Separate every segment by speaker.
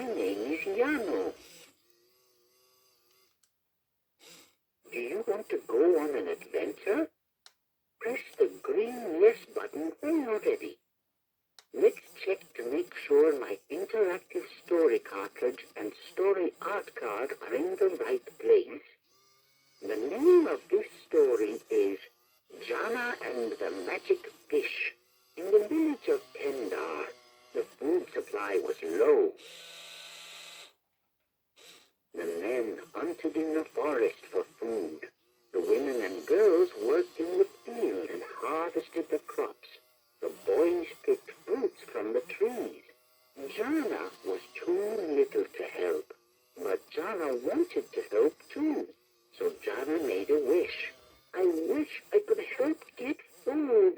Speaker 1: My name is Yano. Do you want to go on an adventure? Press the green yes button when you're ready. Let's check to make sure my interactive story cartridge and story art card are in the right place. The name of this story is Jana and the Magic Fish. In the village of Pendar, the food supply was low. The men hunted in the forest for food. The women and girls worked in the field and harvested the crops. The boys picked fruits from the trees. Jana was too little to help, but Jana wanted to help too. So Jana made a wish. I wish I could help get food.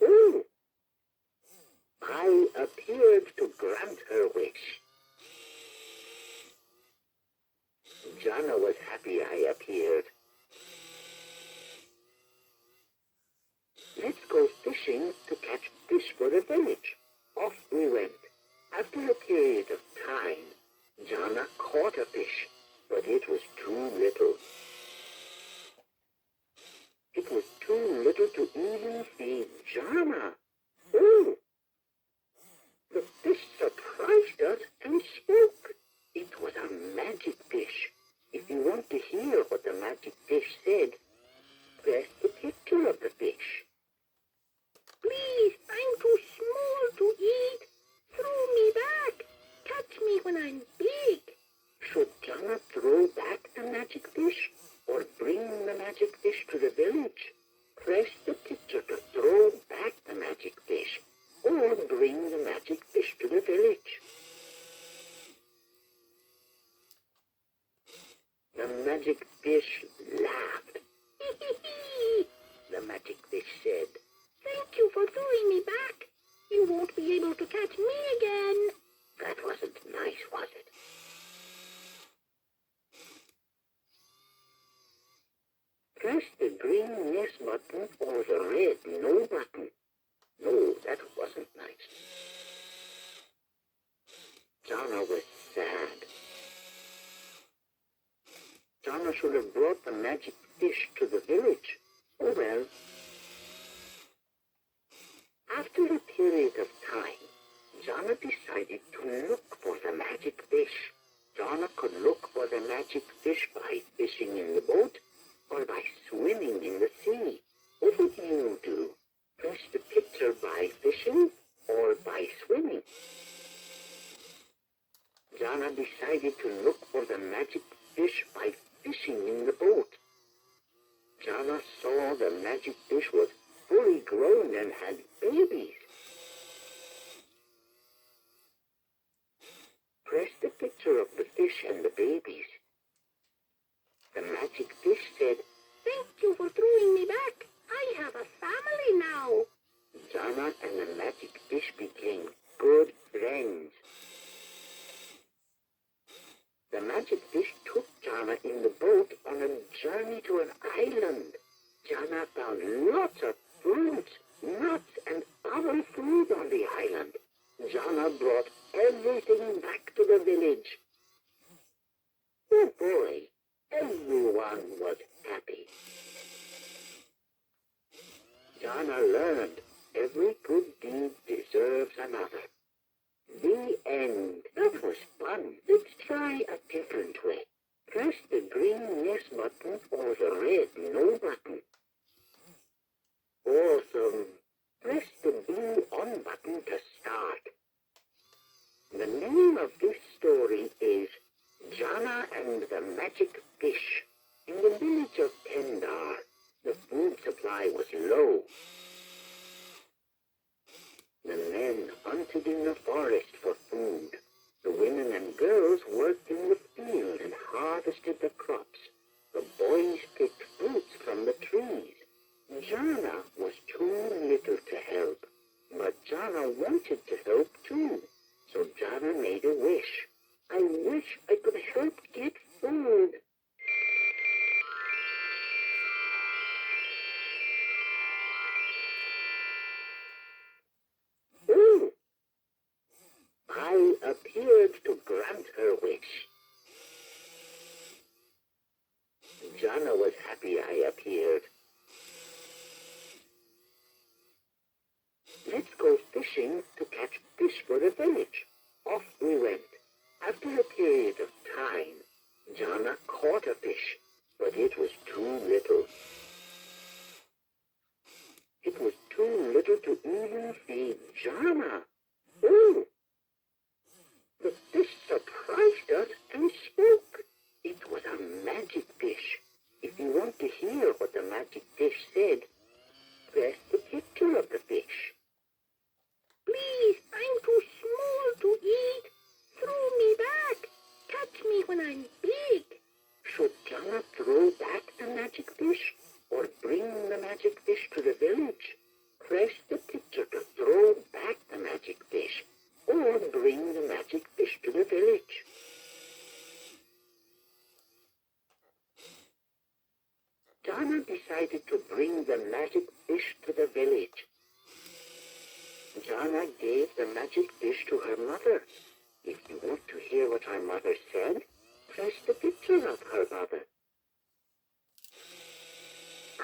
Speaker 1: Ooh! I appeared to grant her wish. Jana was happy I appeared. Let's go fishing to catch fish for the village. Off we went. After a period of time, Jana caught a fish, but it was too little. It was too little to even feed Jana. Oh! The fish surprised us and spoke. It was a magic fish. If you want to hear what the magic fish said, press the picture of the fish. Please, I'm too small to eat. Throw me back. Catch me when I'm big. Should Jana throw back the magic fish or bring the magic fish to the village? Press the picture to throw back the magic fish or bring the magic fish to the village. The magic fish laughed. The magic fish said, "Thank you for throwing me back. You won't be able to catch me again." That wasn't nice, was it? Press the green yes button or the red no button. No, that wasn't nice. Jana was sad. Jana should have brought the magic fish to the village. Oh well. After a period of time, Jana decided to look for the magic fish. Jana could look for the magic fish by fishing in the boat or by swimming in the sea. What would you do? Press the picture by fishing or by swimming? Jana decided to look for the magic fish by fishing in the boat. Jana saw the magic fish was fully grown and had babies. Press the picture of the fish and the babies. The magic fish said, "Thank you for throwing me back. I have a family now." Jana and the magic fish became good friends. The magic fish took Jana in the boat on a journey to an island. Jana found lots of fruits, nuts, and other food on the island. Jana brought everything back to the village. Oh boy, everyone was happy. Jana learned every good deed deserves another. The end. That was fun. Let's try a different way. Press the green yes button or the red no button. Awesome. Press the blue on button to start. The name of this story is Jana and the Magic Fish. In the village of Pendar, the food supply was low. The men hunted in the forest for food. The women and girls worked in the field and harvested the crops. The boys picked fruits from the trees. Jana was too little to help, but Jana wanted to help too. So Jana made a wish. I wish I could help get food. failed to grant her wish. Jana was happy I appeared. Let's go fishing to catch fish for the village. Off we went. After a period of time, Jana caught a fish, but it was too little. It was too little to even feed Jana. Oh! The fish surprised us and spoke. It was a magic fish. If you want to hear what the magic fish said, press the picture of the fish. Please, I'm too small to eat. Throw me back. Catch me when I'm big. Should Jana throw back the magic fish or bring the magic fish to the village? Press the picture to throw back the magic fish or bring the magic fish to the village. Jana decided to bring the magic fish to the village. Jana gave the magic fish to her mother. If you want to hear what her mother said, press the picture of her mother.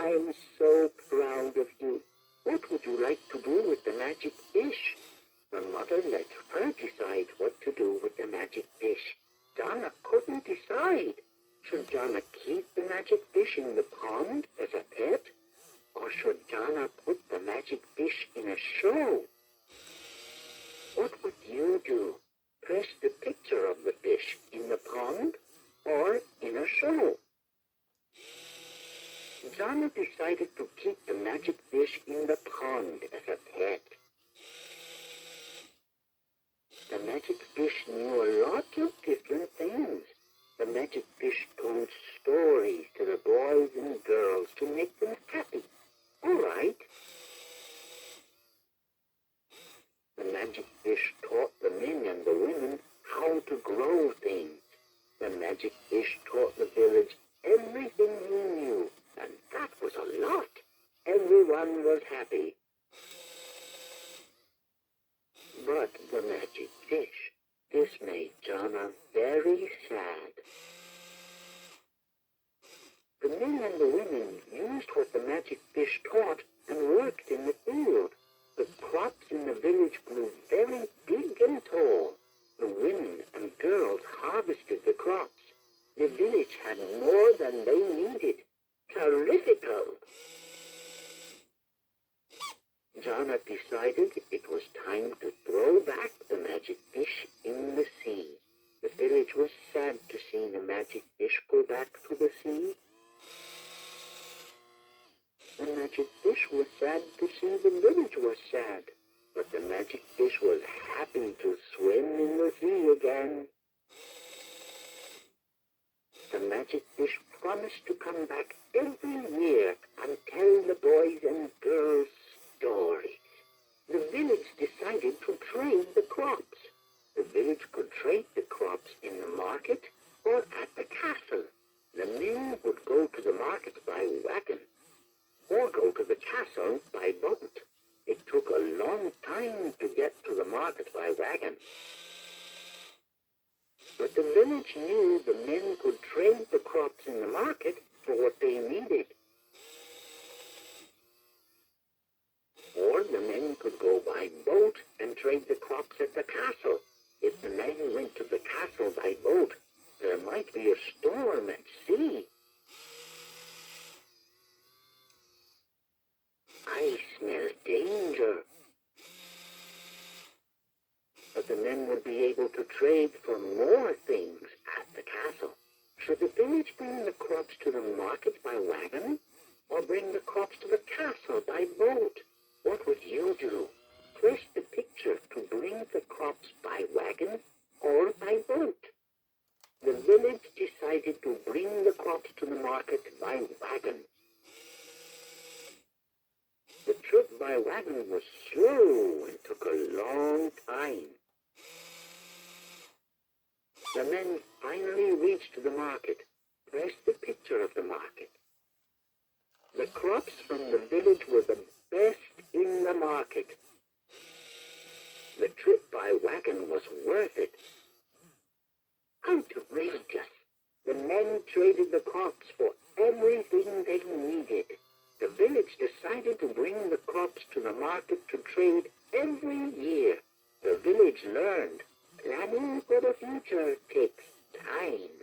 Speaker 1: I'm so proud of you. What would you like to do with the magic fish? Her mother let her decide what to do with the magic fish. Jana couldn't decide. Should Jana keep the magic fish in the pond as a pet? Or should Jana put the magic fish in a show? What would you do? Press the picture of the fish in the pond or in a show? Jana decided to keep the magic fish in the pond as a pet. The magic fish knew a lot of different things. The magic fish told stories to the boys and girls to make them happy. All right. The magic fish taught the men and the women how to grow things. The magic fish taught the village everything he knew, and that was a lot. Everyone was happy. But the magic fish, this made Jana very sad. The men and the women used what the magic fish taught and worked in the field. The crops in the village grew very big and tall. The women and girls harvested the crops. The village had more than they needed. Terrifical! Jana decided it was time to throw back the magic fish in the sea. The village was sad to see the magic fish go back to the sea. The magic fish was sad to see the village was sad, but the magic fish was happy to swim in the sea again. The magic fish promised to come back every year and tell the boys and girls stories. The village decided to trade the crops. The village could trade the crops in the market or at the castle. The men would go to the market by wagon or go to the castle by boat. It took a long time to get to the market by wagon. But the village knew the men could trade the crops in the market for what they needed. Or the men could go by boat and trade the crops at the castle. If the men went to the castle by boat, there might be a storm at sea. I smell danger. But the men would be able to trade for more things at the castle. Should the village bring the crops to the market by wagon or bring the crops to the castle by boat? What would you do? Press the picture to bring the crops by wagon or by boat. The village decided to bring the crops to the market by wagon. The trip by wagon was slow and took a long time. The men finally reached the market. Press the picture of the market. The crops from the village were the best in the market. The trip by wagon was worth it. Outrageous. The men traded the crops for everything they needed. The village decided to bring the crops to the market to trade every year. The village learned planning for the future takes time.